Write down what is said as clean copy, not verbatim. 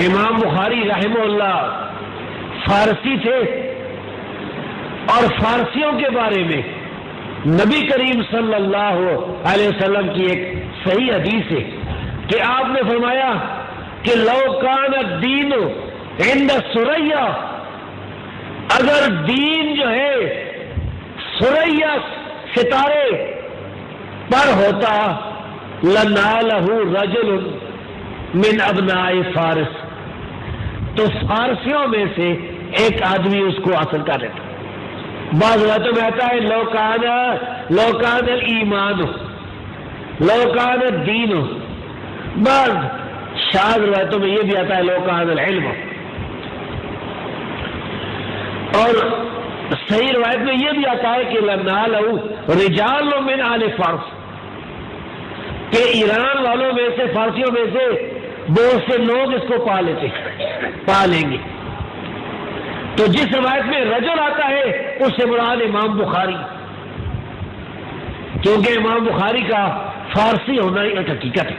امام بخاری رحمہ اللہ فارسی تھے، اور فارسیوں کے بارے میں نبی کریم صلی اللہ علیہ وسلم کی ایک صحیح حدیث ہے کہ آپ نے فرمایا کہ لو کان الدین عند ثریا، اگر دین جو ہے ثریا ستارے پر ہوتا، لنالہ رجل من ابناء فارس، تو فارسیوں میں سے ایک آدمی اس کو حاصل کر لیتا۔ بعض روایتوں میں آتا ہے لو کان الایمان، لو کان الدین، بعض شاذ روایتوں میں یہ بھی آتا ہے لو کان العلم، اور صحیح روایت میں یہ بھی آتا ہے کہ لنالہ رجال من آل فارس، کہ ایران والوں میں سے، فارسیوں میں سے بہت سے لوگ اس کو پا لیں گے۔ تو جس روایت میں رجل آتا ہے اس سے مراد امام بخاری، کیونکہ امام بخاری کا فارسی ہونا ایک حقیقت ہے۔